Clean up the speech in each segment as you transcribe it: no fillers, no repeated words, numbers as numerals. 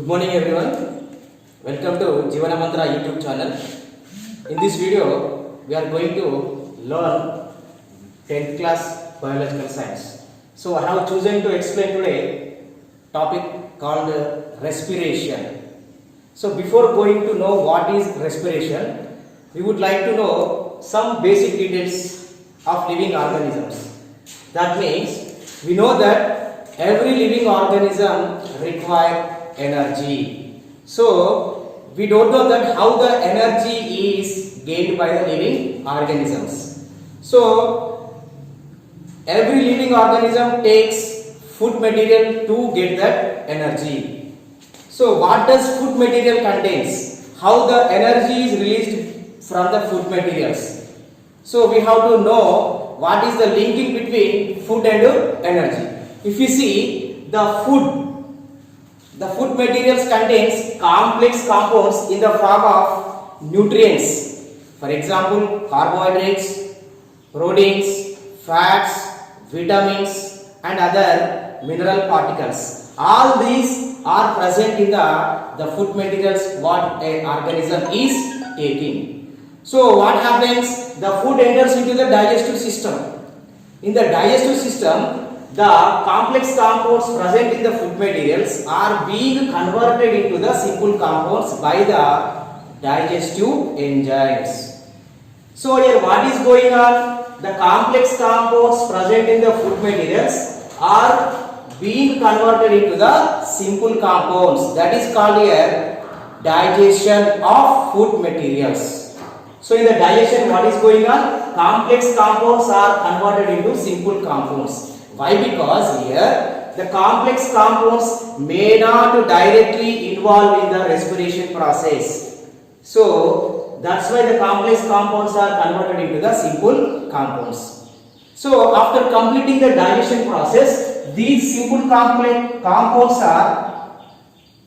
Good morning everyone. Welcome to Jivana Mantra YouTube channel. In this video, we are going to learn 10th class biological science. So I have chosen to explain today topic called respiration. So before going to know what is respiration, we would like to know some basic details of living organisms. That means we know that every living organism requires energy. So we don't know that how the energy is gained by the living organisms. So every living organism takes food material to get that energy. So what does food material contains? How the energy is released from the food materials. So we have to know what is the linking between food and energy. If you see the food materials contains complex compounds in the form of nutrients. For example, carbohydrates, proteins, fats, vitamins and other mineral particles. All these are present in the food materials what an organism is taking. So what happens? The food enters into the digestive system. In the digestive system, the complex compounds present in the food materials are being converted into the simple compounds by the digestive enzymes. So here what is going on? The complex compounds present in the food materials are being converted into the simple compounds. That is called here digestion of food materials. So in the digestion what is going on? Complex compounds are converted into simple compounds. Why? Because here the complex compounds may not directly involve in the respiration process. So that's why the complex compounds are converted into the simple compounds. So after completing the digestion process, these simple compounds are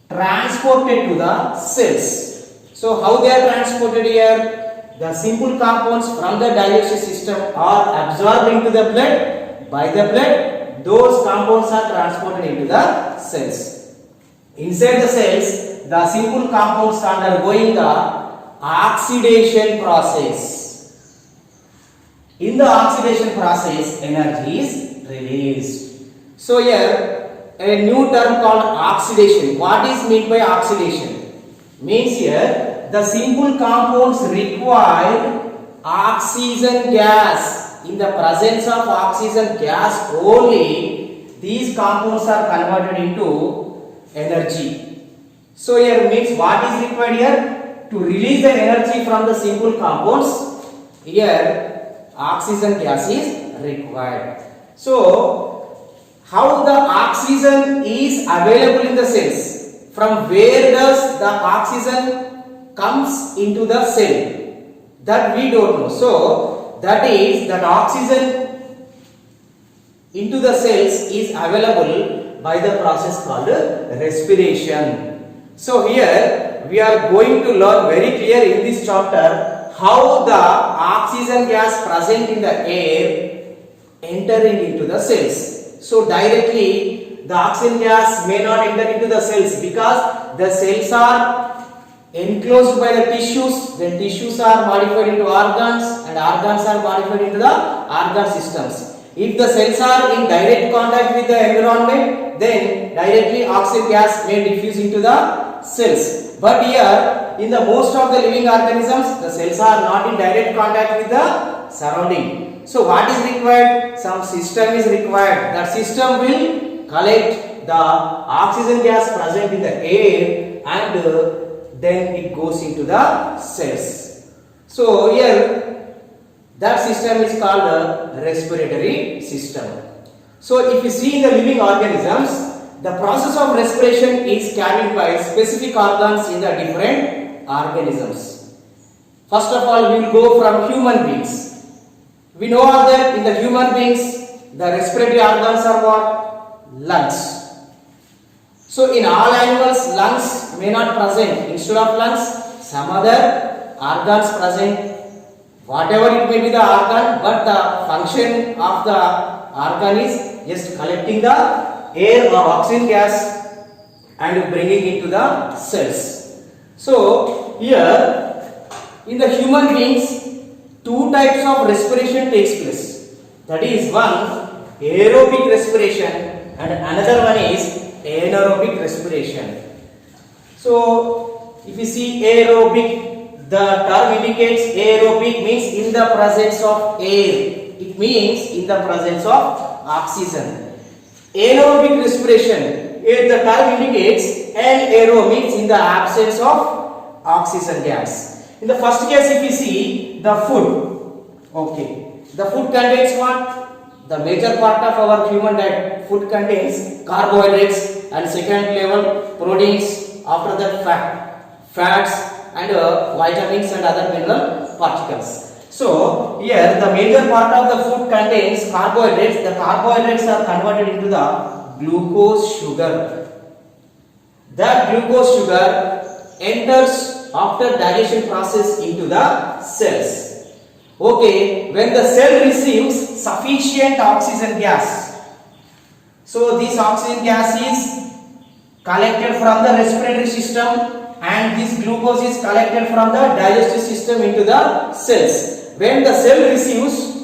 transported to the cells. So how they are transported here? The simple compounds from the digestive system are absorbed into the blood. By the blood, those compounds are transported into the cells. Inside the cells, the simple compounds are undergoing the oxidation process. In the oxidation process, energy is released. So here, a new term called oxidation. What is meant by oxidation? Means here, the simple compounds require oxygen gas. In the presence of oxygen gas only, these compounds are converted into energy. So here means what is required here? To release the energy from the simple compounds, here oxygen gas is required. So how the oxygen is available in the cells? From where does the oxygen comes into the cell? That we don't know. So that is that oxygen into the cells is available by the process called respiration. So here we are going to learn very clear in this chapter how the oxygen gas present in the air entering into the cells. So directly the oxygen gas may not enter into the cells because the cells are enclosed by the tissues, then tissues are modified into organs and organs are modified into the organ systems. If the cells are in direct contact with the environment, then directly oxygen gas may diffuse into the cells. But here, in the most of the living organisms, the cells are not in direct contact with the surrounding. So what is required? Some system is required. That system will collect the oxygen gas present in the air and then it goes into the cells. So here that system is called the respiratory system. So if you see in the living organisms, the process of respiration is carried by specific organs in the different organisms. First of all, we will go from human beings. We know that in the human beings, the respiratory organs are what? Lungs. So in all animals, lungs may not present. Instead of lungs, some other organs present. Whatever it may be the organ, but the function of the organ is just collecting the air or oxygen gas and bringing into the cells. So here in the human beings, two types of respiration takes place. That is, one aerobic respiration and another one is anaerobic respiration. So if you see aerobic, the term indicates aerobic means in the presence of air. It means in the presence of oxygen. Anaerobic respiration, here the term indicates anaero means in the absence of oxygen gas. In the first case, if you see the food, okay, the food contains what? The major part of our human diet, food contains carbohydrates and second level proteins, after that fats and vitamins and other mineral particles. So here the major part of the food contains carbohydrates. The carbohydrates are converted into the glucose sugar. That glucose sugar enters after digestion process into the cells. Okay, when the cell receives sufficient oxygen gas, so this oxygen gas is collected from the respiratory system and this glucose is collected from the digestive system into the cells. When the cell receives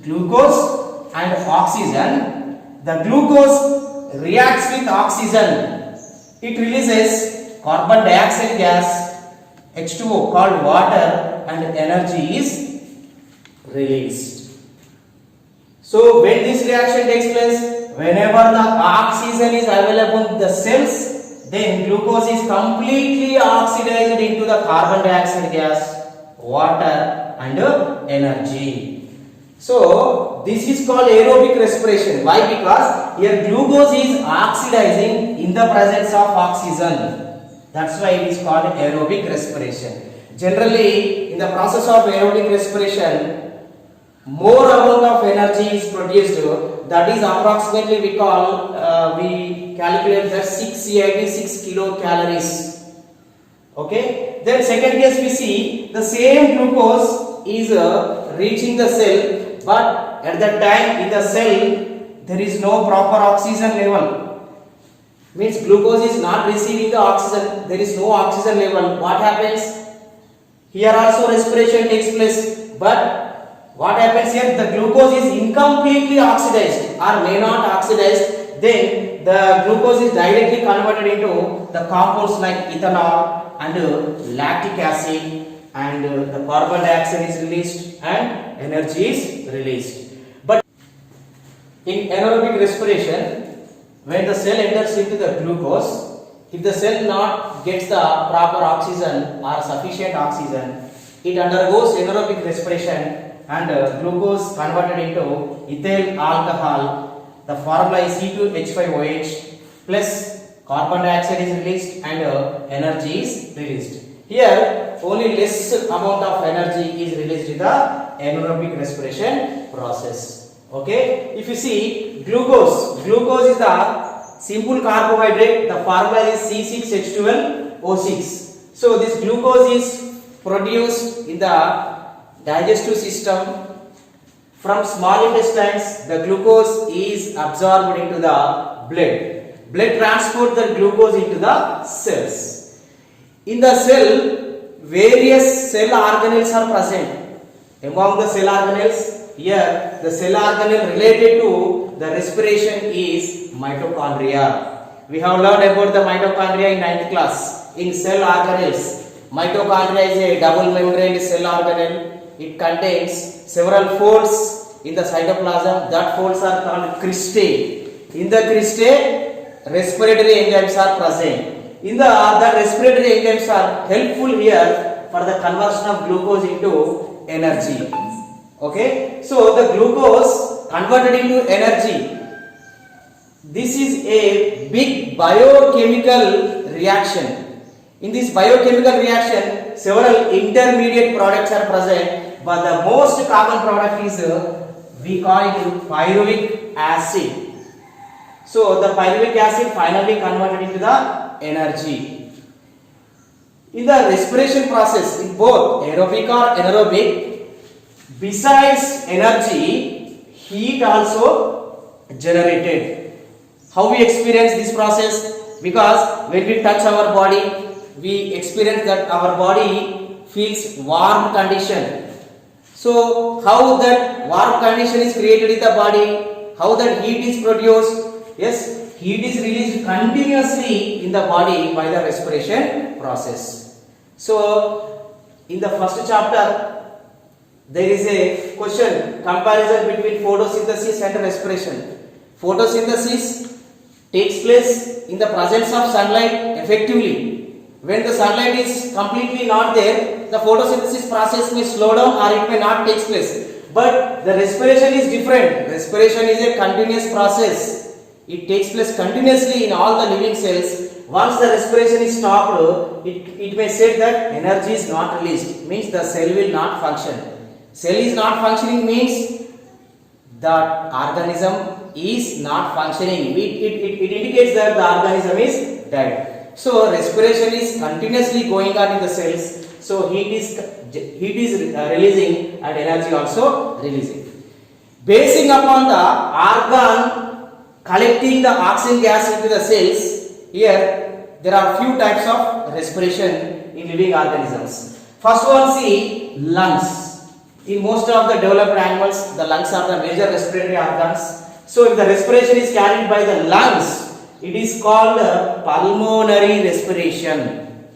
glucose and oxygen, the glucose reacts with oxygen. It releases carbon dioxide gas, H2O called water, and energy is released. So when this reaction takes place, whenever the oxygen is available in the cells, then glucose is completely oxidized into the carbon dioxide gas, water, and energy. So this is called aerobic respiration. Why? Because here glucose is oxidizing in the presence of oxygen. That's why it is called aerobic respiration. Generally, in the process of aerobic respiration, more amount of energy is produced. That is approximately we calculate that 686 kilocalories. Okay. Then second case we see the same glucose is reaching the cell, but at that time in the cell there is no proper oxygen level. Means glucose is not receiving the oxygen. There is no oxygen level. What happens? Here also respiration takes place, but what happens here? The glucose is incompletely oxidized or may not oxidized. Then the glucose is directly converted into the compounds like ethanol and lactic acid, and the carbon dioxide is released and energy is released. But in anaerobic respiration, when the cell enters into the glucose, if the cell not gets the proper oxygen or sufficient oxygen, it undergoes anaerobic respiration and glucose converted into ethyl alcohol. The formula is C2H5OH plus carbon dioxide is released and energy is released. Here only less amount of energy is released in the anaerobic respiration process. Okay, if you see glucose is the simple carbohydrate. The formula is C6H12O6. So this glucose is produced in the digestive system. From small intestines, the glucose is absorbed into the blood. Blood transport the glucose into the cells. In the cell, various cell organelles are present. Among the cell organelles, here the cell organelle related to the respiration is mitochondria. We have learned about the mitochondria in 9th class. In cell organelles, mitochondria is a double membrane cell organelle. It contains several folds in the cytoplasm. That folds are called cristae. In the cristae, respiratory enzymes are present. In the respiratory enzymes are helpful here for the conversion of glucose into energy. Okay, so the glucose converted into energy. This is a big biochemical reaction. In this biochemical reaction, several intermediate products are present, but the most common product is we call it pyruvic acid. So the pyruvic acid finally converted into the energy. In the respiration process, in both aerobic or anaerobic, besides energy, heat also generated. How we experience this process? because when we touch our body, we experience that our body feels warm condition. So how that warm condition is created in the body, how that heat is produced? Yes, heat is released continuously in the body by the respiration process. So in the first chapter, there is a question, comparison between photosynthesis and respiration. Photosynthesis takes place in the presence of sunlight effectively. When the sunlight is completely not there, the photosynthesis process may slow down or it may not take place. But the respiration is different. Respiration is a continuous process. It takes place continuously in all the living cells. Once the respiration is stopped, it may say that energy is not released, means the cell will not function. Cell is not functioning means the organism is not functioning. It indicates that the organism is dead. So respiration is continuously going on in the cells. So heat is releasing and energy also releasing. Basing upon the organ collecting the oxygen gas into the cells, here there are few types of respiration in living organisms. First one, see, lungs. In most of the developed animals, the lungs are the major respiratory organs. So if the respiration is carried by the lungs, it is called pulmonary respiration.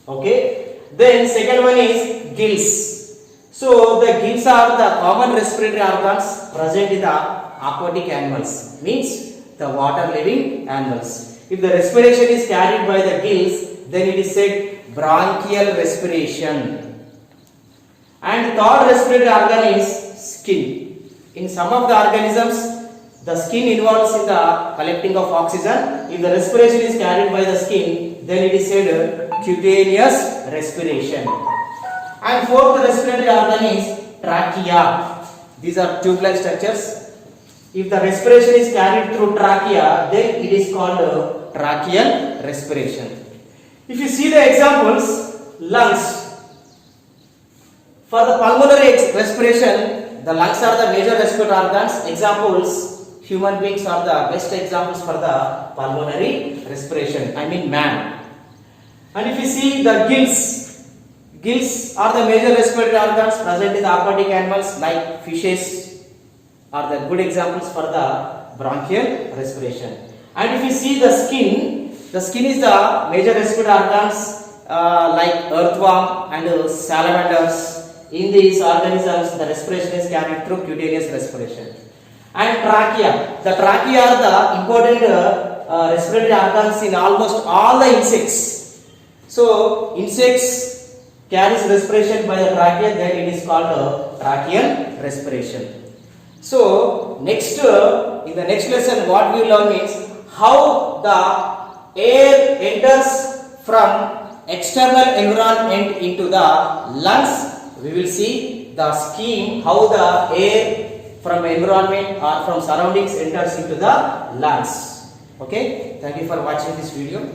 Okay. Then second one is gills. So the gills are the common respiratory organs present in the aquatic animals, means the water living animals. If the respiration is carried by the gills, then it is said bronchial respiration. And third respiratory organ is skin. In some of the organisms, the skin involves in the collecting of oxygen. If the respiration is carried by the skin, then it is said cutaneous respiration. And fourth respiratory organ is trachea. These are tube-like structures. If the respiration is carried through trachea, then it is called tracheal respiration. If you see the examples, lungs. For the pulmonary respiration, the lungs are the major respiratory organs. Examples, human beings are the best examples for the pulmonary respiration. I mean man. And if you see the gills are the major respiratory organs present in the aquatic animals like fishes are the good examples for the bronchial respiration. And if you see the skin is the major respiratory organs like earthworm and salamanders. In these organisms, the respiration is carried through cutaneous respiration. And trachea. The trachea are the important respiratory organs in almost all the insects. So, insects carries respiration by the trachea, then it is called tracheal respiration. So, next in the next lesson, what we learn is how the air enters from external environment into the lungs. We will see the scheme how the air from environment or from surroundings enters into the lungs. Okay, thank you for watching this video.